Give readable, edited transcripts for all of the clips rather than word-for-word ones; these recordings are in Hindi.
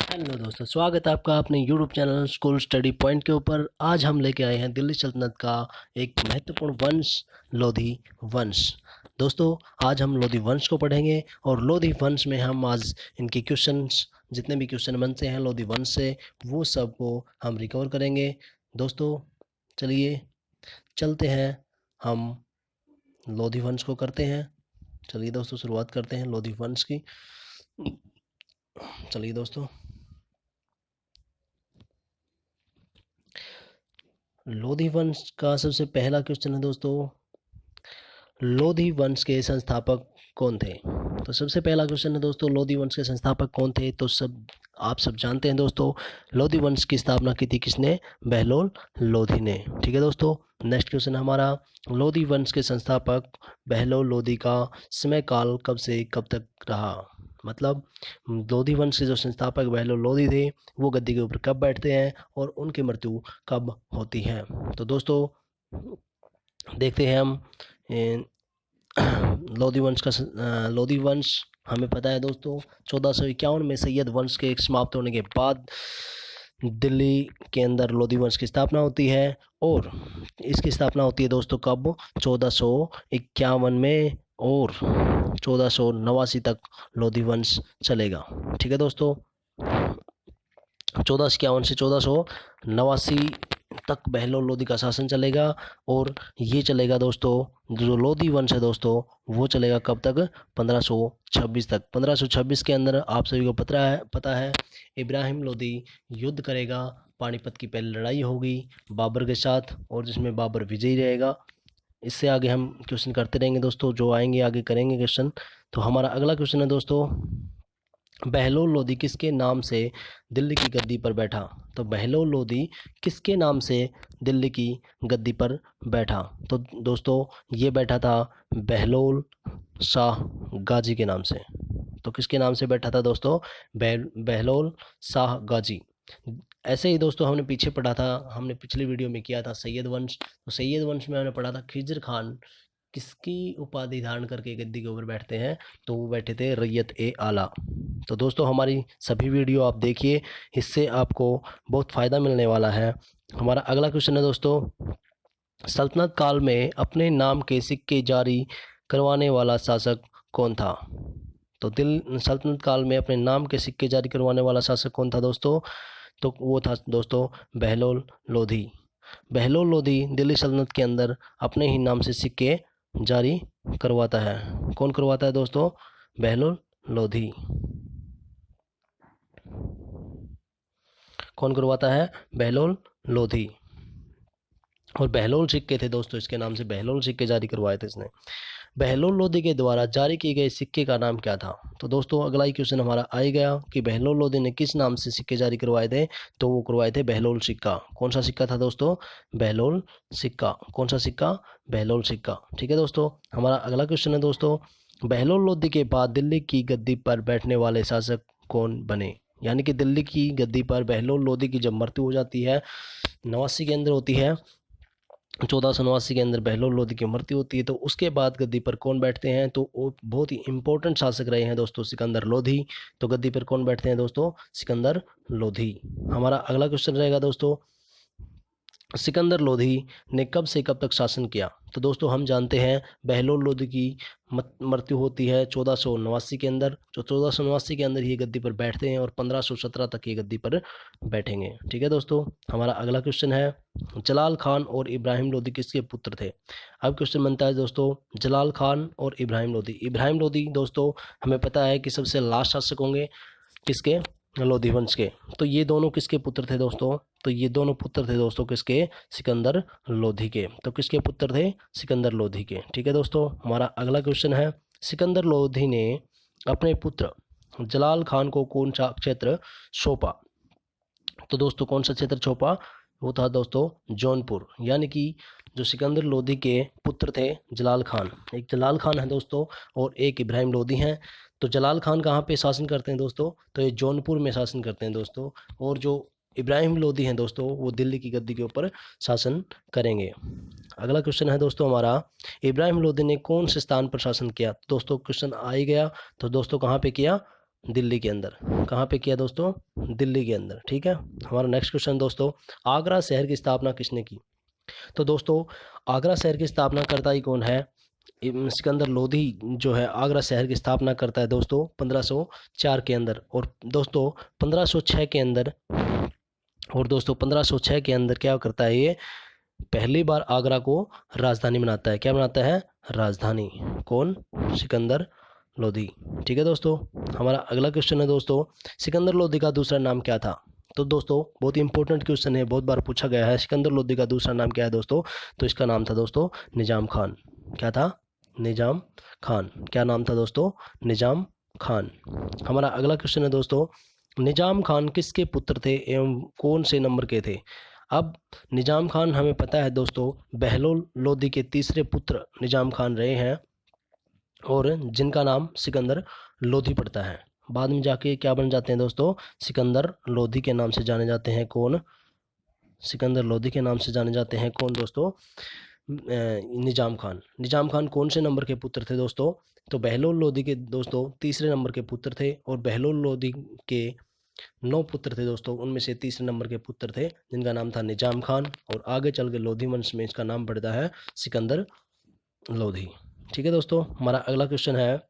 हेलो दोस्तों, स्वागत है आपका अपने YouTube channel school study point के ऊपर। आज हम लेके आए हैं दिल्ली सल्तनत का एक महत्वपूर्ण वंश, लोधी वंश। दोस्तों, आज हम लोधी वंश को पढ़ेंगे और लोधी वंश में हम आज इनके क्वेश्चंस, जितने भी क्वेश्चन बनते हैं लोधी वंश से, वो सब को हम रिकवर करेंगे। दोस्तों चलिए चलते हैं, हम लोधी वंश को करते हैं। चलिए दोस्तों, शुरुआत करते हैं लोधी वंश की। चलिए दोस्तों, लोधी वंश का सबसे पहला क्वेश्चन है दोस्तों, लोधी वंश के संस्थापक कौन थे? तो सबसे पहला क्वेश्चन है दोस्तों, लोधी वंश के संस्थापक कौन थे? तो आप सब जानते हैं दोस्तों, लोधी वंश की स्थापना की थी किसने? बहलोल लोधी ने। ठीक है दोस्तों, नेक्स्ट क्वेश्चन हमारा, लोधी वंश के संस्थापक बहलोल लोधी का समय काल कब से कब तक रहा? मतलब लोधी वंश के जो संस्थापक बहलोल लोधी थे, वो गद्दी के ऊपर कब बैठते हैं और उनकी मृत्यु कब होती है? तो दोस्तों देखते हैं हम लोधी वंश का लोधी वंश हमें पता है दोस्तों, 1451 में सैयद वंश के समाप्त होने के बाद दिल्ली के अंदर लोधी वंश की स्थापना होती है। और इसकी स्थापना होती है दोस्तों कब? 1451 में, और 1489 तक लोधी वंश चलेगा। ठीक है दोस्तों, 1451 से 1489 तक बहलोल लोधी का शासन चलेगा। और ये चलेगा दोस्तों, जो लोधी वंश है दोस्तों, वो चलेगा कब तक? 1526 तक। 1526 के अंदर आप सभी को पता है इब्राहिम लोधी युद्ध करेगा, पानीपत की पहली लड़ाई होगी बाबर के साथ, और जिसमें बाबर विजयी रहेगा। इससे आगे हम क्वेश्चन करते रहेंगे दोस्तों, जो आएंगे आगे करेंगे क्वेश्चन। तो हमारा अगला क्वेश्चन है दोस्तों, बहलोल लोधी किसके नाम से दिल्ली की गद्दी पर बैठा? तो बहलोल लोधी किसके नाम से दिल्ली की गद्दी पर बैठा? तो दोस्तों ये बैठा था बहलोल शाह गाजी के नाम से। तो किसके नाम से बैठा था दोस्तों? बहलोल शाह गाजी। ऐसे ही दोस्तों हमने पीछे पढ़ा था, हमने पिछली वीडियो में किया था सैयद वंश। तो सैयद वंश में हमने पढ़ा था खिज्र खान किसकी उपाधि धारण करके गद्दी के ऊपर बैठते हैं? तो वो बैठे थे रैयत ए आला। तो दोस्तों हमारी सभी वीडियो आप देखिए, इससे आपको बहुत फ़ायदा मिलने वाला है। हमारा अगला क्वेश्चन है दोस्तों, सल्तनत काल में अपने नाम के सिक्के जारी करवाने वाला शासक कौन था? तो सल्तनत काल में अपने नाम के सिक्के जारी करवाने वाला शासक कौन था दोस्तों? तो वो था दोस्तों बहलोल लोधी। बहलोल लोधी दिल्ली सल्तनत के अंदर अपने ही नाम से सिक्के जारी करवाता है। कौन करवाता है दोस्तों? बहलोल लोधी। कौन करवाता है? बहलोल लोधी। और बहलोल सिक्के थे दोस्तों, इसके नाम से बहलोल सिक्के जारी करवाए थे इसने। बहलोल लोधी के द्वारा जारी किए गए सिक्के का नाम क्या था? तो दोस्तों अगला ही क्वेश्चन हमारा आ गया कि बहलोल लोधी ने किस नाम से सिक्के जारी करवाए थे? तो वो करवाए थे बहलोल सिक्का। कौन सा सिक्का था दोस्तों? बहलोल सिक्का। कौन सा सिक्का? बहलोल सिक्का। ठीक है दोस्तों, हमारा अगला क्वेश्चन है दोस्तों, बहलोल लोधी के बाद दिल्ली की गद्दी पर बैठने वाले शासक कौन बने? यानी कि दिल्ली की गद्दी पर बहलोल लोधी की जब मृत्यु हो जाती है, 89 के अंदर होती है, 1489 के अंदर बहलोल लोधी की मृत्यु होती है, तो उसके बाद गद्दी पर कौन बैठते हैं? तो वो बहुत ही इंपॉर्टेंट शासक रहे हैं दोस्तों, सिकंदर लोधी। तो गद्दी पर कौन बैठते हैं दोस्तों? सिकंदर लोधी। हमारा अगला क्वेश्चन रहेगा दोस्तों, सिकंदर लोधी ने कब से कब तक शासन किया? तो दोस्तों हम जानते हैं बहलोल लोधी की मृत्यु होती है 1489 के अंदर। जो 1489 के अंदर ये गद्दी पर बैठते हैं और 1517 तक ये गद्दी पर बैठेंगे। ठीक है दोस्तों, हमारा अगला क्वेश्चन है, जलाल खान और इब्राहिम लोधी किसके पुत्र थे? अब क्वेश्चन बनता है दोस्तों, जलाल खान और इब्राहिम लोधी। इब्राहिम लोधी दोस्तों हमें पता है कि सबसे लास्ट शासक होंगे किसके? लोधी वंश के। तो ये दोनों किसके पुत्र थे दोस्तों? तो ये दोनों पुत्र थे दोस्तों किसके? सिकंदर लोधी के। तो किसके पुत्र थे? सिकंदर लोधी के। ठीक है दोस्तों, हमारा अगला क्वेश्चन है, सिकंदर लोधी ने अपने पुत्र जलाल खान को कौन सा क्षेत्र सौंपा? तो दोस्तों कौन सा क्षेत्र सौंपा? वो था दोस्तों जौनपुर। यानी कि जो सिकंदर लोधी के पुत्र थे जलाल खान, एक जलाल खान है दोस्तों और एक इब्राहिम लोधी हैं। तो जलाल खान कहाँ पे शासन करते हैं दोस्तों? तो ये जौनपुर में शासन करते हैं दोस्तों। और जो इब्राहिम लोधी हैं दोस्तों, वो दिल्ली की गद्दी के ऊपर शासन करेंगे। अगला क्वेश्चन है दोस्तों हमारा, इब्राहिम लोधी ने कौन से स्थान पर शासन किया? दोस्तों क्वेश्चन आ ही गया, तो दोस्तों कहाँ पे किया? दिल्ली के अंदर। कहाँ पे किया दोस्तों? दिल्ली के अंदर। ठीक है। हमारा नेक्स्ट क्वेश्चन दोस्तों, आगरा शहर की स्थापना किसने की? तो दोस्तों आगरा शहर की स्थापना करता ही कौन है? सिकंदर लोधी जो है आगरा शहर की स्थापना करता है दोस्तों 1504 के अंदर। और दोस्तों 1506 के अंदर, और दोस्तों 1506 के अंदर क्या करता है ये? पहली बार आगरा को राजधानी बनाता है। क्या बनाता है? राजधानी। कौन? सिकंदर लोधी। ठीक है दोस्तों। हमारा अगला क्वेश्चन है दोस्तों, सिकंदर लोधी का दूसरा नाम क्या था? तो दोस्तों बहुत ही इंपॉर्टेंट क्वेश्चन है, बहुत बार पूछा गया है। सिकंदर लोधी का दूसरा नाम क्या है दोस्तों? तो इसका नाम था दोस्तों निजाम खान। क्या था? निजाम खान। क्या नाम था दोस्तों? निजाम खान। हमारा अगला क्वेश्चन है दोस्तों, निजाम खान किसके पुत्र थे एवं कौन से नंबर के थे? अब निजाम खान हमें पता है दोस्तों बहलोल लोधी के तीसरे पुत्र निजाम खान रहे हैं, और जिनका नाम सिकंदर लोधी पड़ता है। बाद में जाके क्या बन जाते हैं दोस्तों? सिकंदर लोधी के नाम से जाने जाते हैं। कौन? सिकंदर लोधी के नाम से जाने जाते हैं कौन दोस्तों? निजाम खान। निजाम खान कौन से नंबर के पुत्र थे दोस्तों? तो बहलोल लोधी के दोस्तों तीसरे नंबर के पुत्र थे, और बहलोल लोधी के 9 पुत्र थे दोस्तों, उनमें से तीसरे नंबर के पुत्र थे जिनका नाम था निजाम खान, और आगे चल के लोधी वंश में इसका नाम बढ़ता है सिकंदर लोधी। ठीक है दोस्तों। हमारा अगला क्वेश्चन है,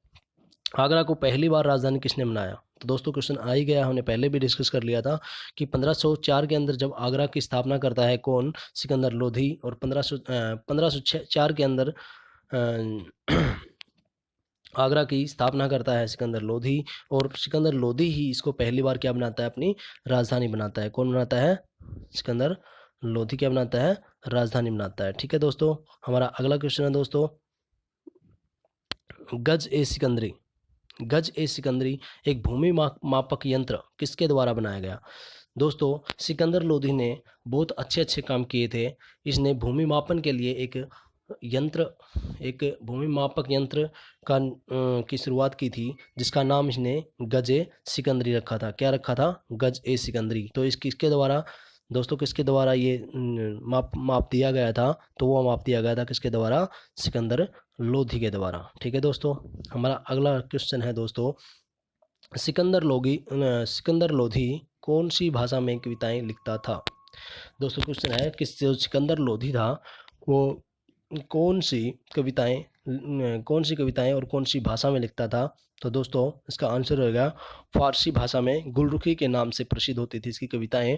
आगरा को पहली बार राजधानी किसने बनाया? तो दोस्तों क्वेश्चन आ ही गया, हमने पहले भी डिस्कस कर लिया था कि 1504 के अंदर जब आगरा की स्थापना करता है कौन? सिकंदर लोधी। और 1504 के अंदर आगरा की स्थापना करता है सिकंदर लोधी, और सिकंदर लोधी ही इसको पहली बार क्या बनाता है? अपनी राजधानी बनाता है। कौन बनाता है? सिकंदर लोधी क्या बनाता है? राजधानी बनाता है। ठीक है दोस्तों। हमारा अगला क्वेश्चन है दोस्तों, गज ए सिकंदरी। गज ए सिकंदरी एक भूमि मापक यंत्र किसके द्वारा बनाया गया? दोस्तों सिकंदर लोधी ने बहुत अच्छे अच्छे काम किए थे। इसने भूमि मापन के लिए एक यंत्र, एक भूमि मापक यंत्र का की शुरुआत की थी, जिसका नाम इसने गज ए सिकंदरी रखा था। क्या रखा था? गज ए सिकंदरी। तो इस किसके द्वारा दोस्तों, किसके द्वारा ये माप दिया गया था? तो वो माप दिया गया था किसके द्वारा? सिकंदर लोधी के द्वारा। ठीक है दोस्तों। हमारा अगला क्वेश्चन है दोस्तों, सिकंदर लोधी कौन सी भाषा में कविताएं लिखता था? दोस्तों क्वेश्चन है कि जो सिकंदर लोधी था वो कौन सी कविताएं और कौन सी भाषा में लिखता था? तो दोस्तों इसका आंसर होगा फारसी भाषा में गुलरुखी के नाम से प्रसिद्ध होती थी इसकी कविताएं।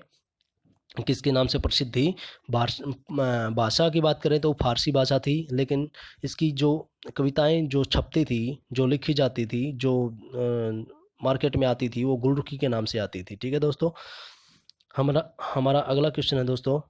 किसके नाम से प्रसिद्ध थी? भाषा की बात करें तो फारसी भाषा थी, लेकिन इसकी जो कविताएं जो छपती थी, जो लिखी जाती थी, जो मार्केट में आती थी, वो गुलरुखी के नाम से आती थी। ठीक है दोस्तों। हमारा अगला क्वेश्चन है दोस्तों,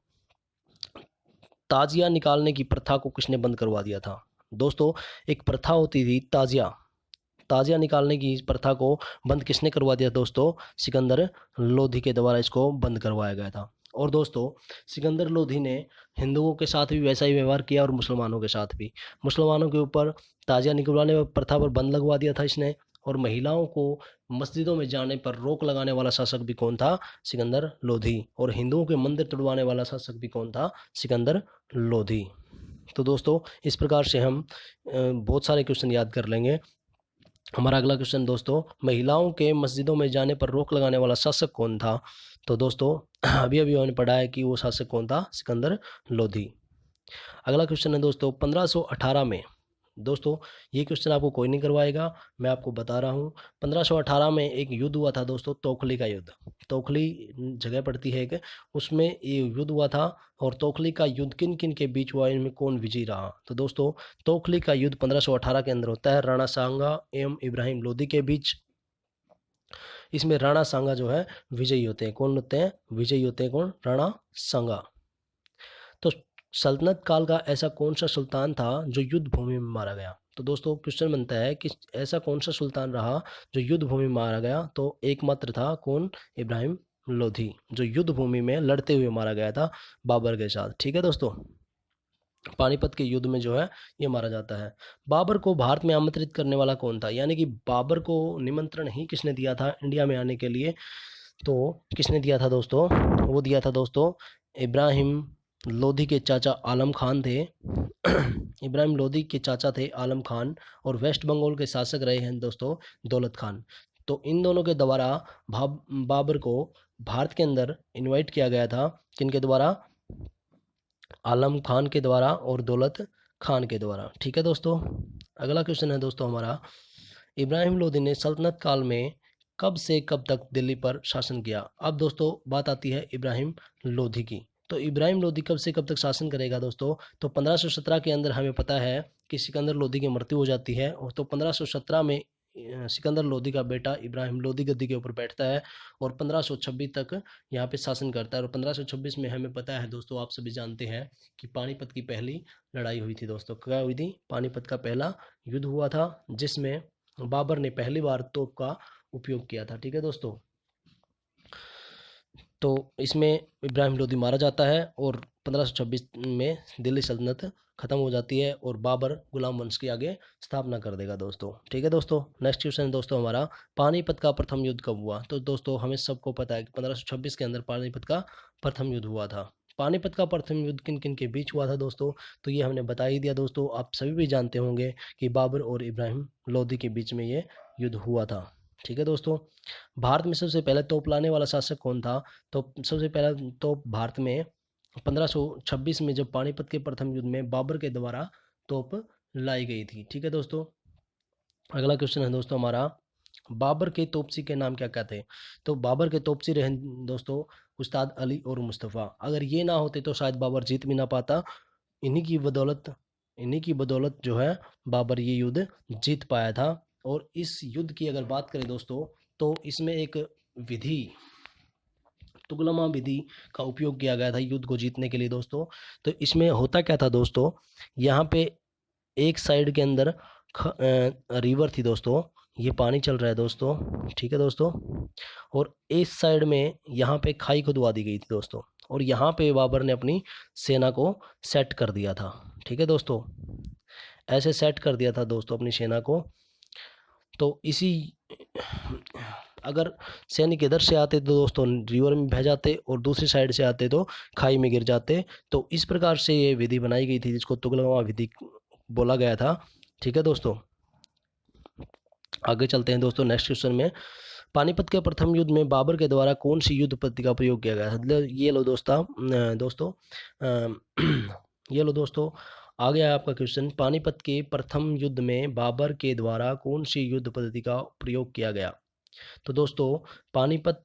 ताजिया निकालने की प्रथा को किसने बंद करवा दिया था? दोस्तों एक प्रथा होती थी ताजिया निकालने की प्रथा को बंद किसने करवा दिया दोस्तों? सिकंदर लोधी के द्वारा इसको बंद करवाया गया था। और दोस्तों सिकंदर लोधी ने हिंदुओं के साथ भी वैसा ही व्यवहार किया और मुसलमानों के साथ भी। मुसलमानों के ऊपर ताजिया निकलवाने प्रथा पर बंद लगवा दिया था इसने, और महिलाओं को मस्जिदों में जाने पर रोक लगाने वाला शासक भी कौन था? सिकंदर लोधी। और हिंदुओं के मंदिर तुड़वाने वाला शासक भी कौन था? सिकंदर लोधी। तो दोस्तों इस प्रकार से हम बहुत सारे क्वेश्चन याद कर लेंगे। हमारा अगला क्वेश्चन दोस्तों, महिलाओं के मस्जिदों में जाने पर रोक लगाने वाला शासक कौन था? तो दोस्तों अभी अभी हमने पढ़ा है कि वो शासक कौन था? सिकंदर लोधी। अगला क्वेश्चन है दोस्तों, 1518 में, दोस्तों ये क्वेश्चन आपको कोई नहीं करवाएगा, मैं आपको बता रहा हूँ। 1518 में एक युद्ध हुआ था दोस्तों, तोखली का युद्ध। तोखली जगह पड़ती है एक, उसमें ये युद्ध हुआ था। और तोखली का युद्ध किन किन के बीच हुआ, इनमें कौन विजयी रहा? तो दोस्तों तोखली का युद्ध 1518 के अंदर होता है राणा सांगा एवं इब्राहिम लोदी के बीच। इसमें राणा सांगा जो है विजयी होते हैं। कौन होते हैं? विजयी होते हैं कौन? राणा सांगा। तो सल्तनत काल का ऐसा कौन सा सुल्तान था जो युद्ध भूमि में मारा गया? तो दोस्तों क्वेश्चन बनता है कि ऐसा कौन सा सुल्तान रहा जो युद्ध भूमि में मारा गया? तो एकमात्र था कौन? इब्राहिम लोधी, जो युद्ध भूमि में लड़ते हुए मारा गया था बाबर के साथ। ठीक है दोस्तों। पानीपत के युद्ध में जो है ये मारा जाता है। बाबर को भारत में आमंत्रित करने वाला कौन था? यानी कि बाबर को निमंत्रण ही किसने दिया था इंडिया में आने के लिए? तो किसने दिया था दोस्तों? वो दिया था दोस्तों इब्राहिम लोधी के चाचा आलम खान थे। इब्राहिम लोधी के चाचा थे आलम खान, और वेस्ट बंगाल के शासक रहे हैं दोस्तों दौलत खान। तो इन दोनों के द्वारा बाबर को भारत के अंदर इनवाइट किया गया था। किनके द्वारा? आलम खान के द्वारा और दौलत खान के द्वारा। ठीक है दोस्तों। अगला क्वेश्चन है दोस्तों हमारा, इब्राहिम लोदी ने सल्तनत काल में कब से कब तक दिल्ली पर शासन किया? अब दोस्तों बात आती है इब्राहिम लोदी की। तो इब्राहिम लोदी कब से कब तक शासन करेगा दोस्तों? तो 1517 के अंदर हमें पता है कि सिकंदर लोदी की मृत्यु हो जाती है, और तो 1517 में सिकंदर लोदी का बेटा इब्राहिम लोदी गद्दी के ऊपर बैठता है और 1526 तक यहाँ पे शासन करता है। और 1526 में हमें पता है दोस्तों, आप सभी जानते हैं कि पानीपत की पहली लड़ाई हुई थी दोस्तों। क्या हुई थी? पानीपत का पहला युद्ध हुआ था, जिसमें बाबर ने पहली बार तोप का उपयोग किया था। ठीक है दोस्तों। तो इसमें इब्राहिम लोदी मारा जाता है और 1526 में दिल्ली सल्तनत खत्म हो जाती है और बाबर गुलाम वंश की आगे स्थापना कर देगा दोस्तों। ठीक है दोस्तों। नेक्स्ट क्वेश्चन है दोस्तों हमारा, पानीपत का प्रथम युद्ध कब हुआ? तो दोस्तों हमें सबको पता है कि 1526 के अंदर पानीपत का प्रथम युद्ध हुआ था। पानीपत का प्रथम युद्ध किन किन के बीच हुआ था दोस्तों? तो ये हमने बता ही दिया दोस्तों, आप सभी भी जानते होंगे कि बाबर और इब्राहिम लोदी के बीच में ये युद्ध हुआ था। ठीक है दोस्तों। भारत में सबसे पहले तोप लाने वाला शासक कौन था? तो सबसे पहला तोप भारत में 1526 में जब पानीपत के प्रथम युद्ध में बाबर के द्वारा तोप लाई गई थी। ठीक है दोस्तों। अगला क्वेश्चन है दोस्तों हमारा, बाबर के तोपसी के नाम क्या क्या थे? तो बाबर के तोपसी रहे दोस्तों उस्ताद अली और मुस्तफ़ा। अगर ये ना होते तो शायद बाबर जीत भी ना पाता। इन्हीं की बदौलत जो है बाबर ये युद्ध जीत पाया था। और इस युद्ध की अगर बात करें दोस्तों, तो इसमें एक विधि, तुगलमा विधि का उपयोग किया गया था युद्ध को जीतने के लिए दोस्तों। तो इसमें होता क्या था दोस्तों, यहाँ पे एक साइड के अंदर रिवर थी दोस्तों, ये पानी चल रहा है दोस्तों। ठीक है दोस्तों। और इस साइड में यहाँ पे खाई खुदवा दी गई थी दोस्तों, और यहाँ पे बाबर ने अपनी सेना को सेट कर दिया था। ठीक है दोस्तों। ऐसे सेट कर दिया था दोस्तों अपनी सेना को। तो इसी, अगर सैनिक इधर से आते तो दोस्तों रिवर में बह जाते, और दूसरी साइड से आते तो खाई में गिर जाते। तो इस प्रकार से ये विधि बनाई गई थी जिसको तुगलमा विधि बोला गया था। ठीक है दोस्तों। आगे चलते हैं दोस्तों नेक्स्ट क्वेश्चन में, पानीपत के प्रथम युद्ध में बाबर के द्वारा कौन सी युद्ध पद्धति का प्रयोग किया गया था? ये लो दोस्तों ये लो दोस्तों, आ गया आपका क्वेश्चन, पानीपत के प्रथम युद्ध में बाबर के द्वारा कौन सी युद्ध पद्धति का प्रयोग किया गया? तो दोस्तों पानीपत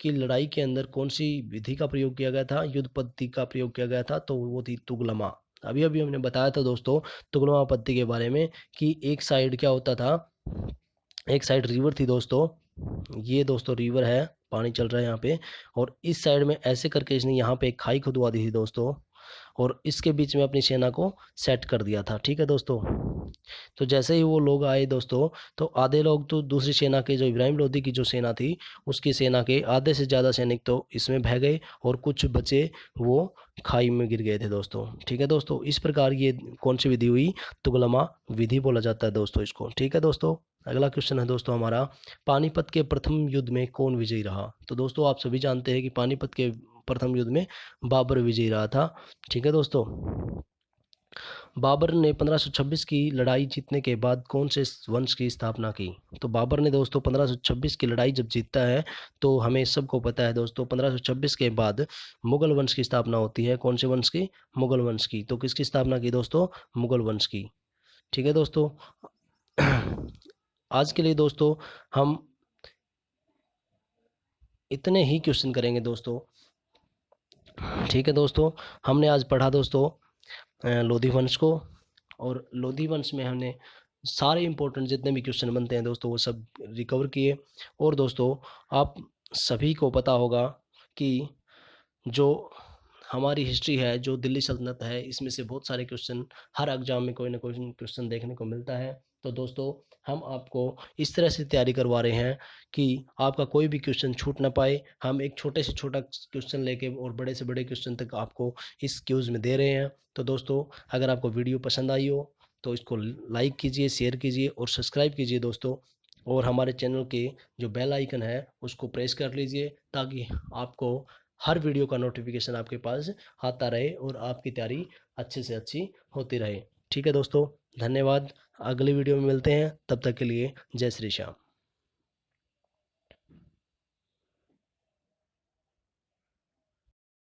की लड़ाई के अंदर कौन सी विधि का प्रयोग किया गया था, युद्ध पद्धति का प्रयोग किया गया था? तो वो थी तुगलमा। अभी अभी हमने बताया था दोस्तों तुगलमा पद्धति के बारे में कि एक साइड क्या होता था, एक साइड रिवर थी दोस्तों, ये दोस्तों रिवर है, पानी चल रहा है यहाँ पे, और इस साइड में ऐसे करके इसने यहाँ पे एक खाई खुदवा दी थी दोस्तों, और इसके बीच में अपनी सेना को सेट कर दिया था। ठीक है दोस्तों। तो जैसे ही वो लोग आए दोस्तों, तो आधे लोग तो दूसरी सेना के, जो इब्राहिम लोदी की जो सेना थी उसकी सेना के आधे से ज़्यादा सैनिक तो इसमें बह गए, और कुछ बचे वो खाई में गिर गए थे दोस्तों। ठीक है दोस्तों। इस प्रकार ये कौन सी विधि हुई? तुगलमा विधि बोला जाता है दोस्तों इसको। ठीक है दोस्तों। अगला क्वेश्चन है दोस्तों हमारा, पानीपत के प्रथम युद्ध में कौन विजयी रहा? तो दोस्तों आप सभी जानते हैं कि पानीपत के प्रथम युद्ध में बाबर विजयी रहा था। ठीक है दोस्तों। बाबर ने 1526 की लड़ाई जीतने के बाद कौन से वंश की स्थापना की? तो बाबर ने दोस्तों 1526 की लड़ाई जब जीतता है, तो हमें सबको पता है दोस्तों 1526 के बाद मुगल वंश की स्थापना होती है। कौन से वंश की? मुगल वंश की। तो किसकी स्थापना की दोस्तों? मुगल वंश की। ठीक है दोस्तों। आज के लिए दोस्तों हम इतने ही क्वेश्चन करेंगे दोस्तों। ठीक है दोस्तों। हमने आज पढ़ा दोस्तों लोधी वंश को, और लोधी वंश में हमने सारे इंपॉर्टेंट जितने भी क्वेश्चन बनते हैं दोस्तों वो सब रिकवर किए। और दोस्तों आप सभी को पता होगा कि जो हमारी हिस्ट्री है, जो दिल्ली सल्तनत है, इसमें से बहुत सारे क्वेश्चन हर एग्जाम में कोई ना कोई क्वेश्चन देखने को मिलता है। तो दोस्तों हम आपको इस तरह से तैयारी करवा रहे हैं कि आपका कोई भी क्वेश्चन छूट ना पाए। हम एक छोटे से छोटा क्वेश्चन लेके और बड़े से बड़े क्वेश्चन तक आपको इस क्यूज़ में दे रहे हैं। तो दोस्तों अगर आपको वीडियो पसंद आई हो तो इसको लाइक कीजिए, शेयर कीजिए और सब्सक्राइब कीजिए दोस्तों। और हमारे चैनल के जो बेल आइकन है उसको प्रेस कर लीजिए, ताकि आपको हर वीडियो का नोटिफिकेशन आपके पास आता रहे और आपकी तैयारी अच्छे से अच्छी होती रहे। ठीक है दोस्तों, धन्यवाद। अगली वीडियो में मिलते हैं, तब तक के लिए जय श्री श्याम।